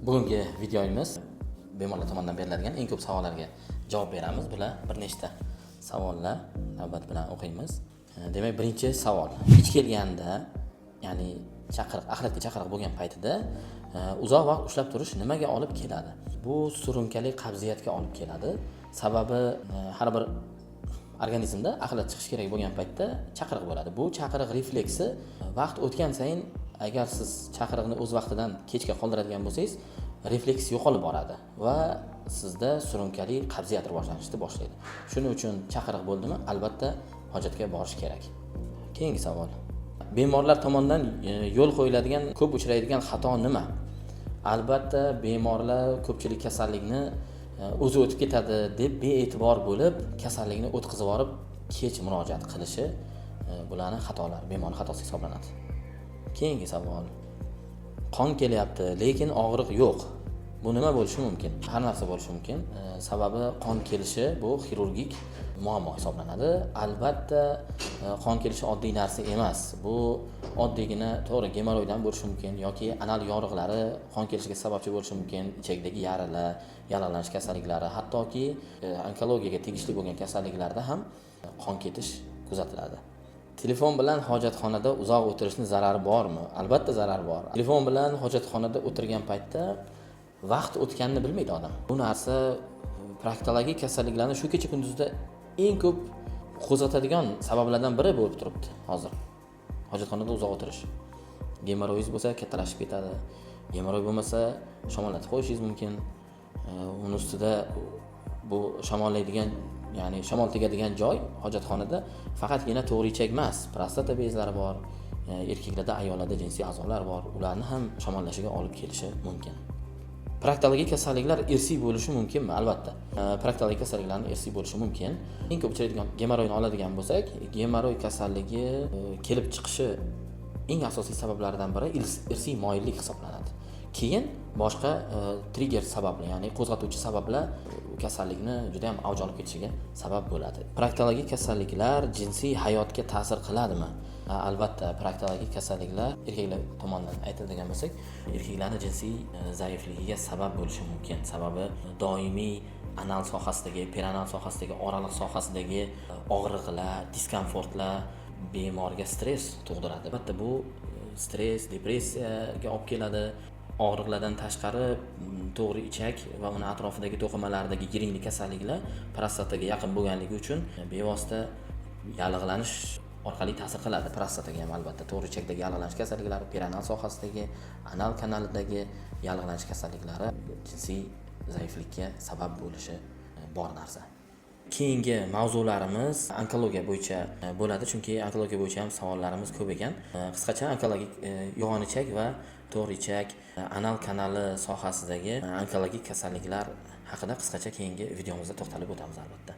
Bugungi videomiz bemorlar tomonidan beriladigan eng ko'p savollarga javob beramiz. Bular bir nechta savollar navbat bilan o'qiymiz. Demak, birinchi savol. Hech kelganda, ya'ni axlatga chaqiriq bo'lgan paytida uzoq vaqt ushlab turish nimaga olib keladi? Bu surunkali qabziyatga olib keladi. Sababi har bir organizmda axlat chiqish kerak bo'lgan paytda chaqiriq bo'ladi. Bu chaqiriq refleksi vaqt o'tgan sayin agar siz chaqiriqni o'z vaqtidan kechga qoldiradigan bo'lsangiz, refleks yo'qolib boradi va sizda surunkali qabziyat rivojlanishni boshlaydi. Shuning uchun chaqiriq bo'ldimi, albatta hojatga borish kerak. Keyingi savol. Bemorlar tomonidan yo'l qo'yiladigan ko'p uchraydigan xato nima? Albatta, bemorlar ko'pchilik kasallikni o'zi o'tib ketadi deb bee'tibor bo'lib, kasallikni o'tkazib yuborib, kech murojaat qilishi bularning xatolar, bemor xatosi hisoblanadi. Keyingi savol. Qon kelyapti, lekin og'riq yo'q. Bu nima bo'lishi mumkin? Har narsa bo'lishi mumkin. Sababi qon kelishi bu xirurgik muammo hisoblanadi. Albatta, qon kelishi oddiy narsa emas. Bu oddiygina to'g'ri gemoroydan bo'lishi mumkin yoki anal yoriqlari qon kelishiga sababchi bo'lishi mumkin. Ichakdagi yaralar, yallig'lanish kasalliklari, hattoki onkologiyaga tegishli bo'lgan kasalliklarda ham qon ketish kuzatiladi. Telefon bilan hojatxonada uzoq o'tirishning zarari bormi? Albatta zarar bor. Telefon bilan hojatxonada o'tirgan paytda vaqt o'tganini bilmaydi odam. Bu narsa proktologik kasalliklarni shu kecha kunduzda eng ko'p qo'zg'atadigan sabablardan biri bo'lib turibdi hozir. Hojatxonada uzoq o'tirish. Gemoroyingiz bo'lsa kattalashib ketadi. Gemoroy bo'lmasa shamollatib qo'yishingiz mumkin. Uning ustida bu shamollaydigan, ya'ni shamol tegadigan joy hojatxonada faqatgina to'g'ri ichak emas, prostata bezlari bor, erkaklarda, ayollarda jinsiy a'zolar bor. Ularni ham shamollashiga olib kelishi mumkin. Proktologik kasalliklar irsiy bo'lishi mumkinmi? Albatta. Proktologik kasalliklarning irsiy bo'lishi mumkin. Eng ko'p uchraydigan gemoroyni oladigan bo'lsak, gemoroy kasalligi kelib chiqishi eng asosiy sabablaridan biri irsiy moyillik hisoblanadi. Keyin boshqa trigger sababli, ya'ni qo'zg'atuvchi sabablar kasallikni juda ham avj olib ketishiga sabab bo'ladi. Proktologik kasalliklar jinsiy hayotga ta'sir qiladimi? Albatta, proktologik kasalliklar erkaklar tomonidan aytiladigan bo'lsak, erkaklarning jinsiy zaifligiga sabab bo'lishi mumkin. Sababi doimiy anal sohasidagi, peronal sohasidagi, oraliq sohasidagi og'riqlar, diskomfortlar bemorga stress tug'diradi. Albatta, bu stress, depressiyaga olib keladi. Og'riqlardan tashqari to'g'ri ichak va uni atrofidagi to'qimalardagi yiringli kasalliklar prostataga yaqin bo'lganligi uchun bevosita yallig'lanish orqali ta'sir qiladi. Prostataga ham albatta to'g'ri ichakdagi yallig'lanish kasalliklari, peronal sohasidagi, anal kanalidagi yallig'lanish kasalliklari jinsiy zaiflikka sabab bo'lishi bor narsa. Keyingi mavzularimiz onkologiya bo'yicha bo'ladi, chunki onkologiya bo'yicha ham savollarimiz ko'p ekan. Qisqacha onkologik yo'g'on ichak va to'g'ri ichak, anal kanali sohasidagi onkologik kasalliklar haqida qisqacha keyingi videomizda to'xtalib o'tamiz albatta.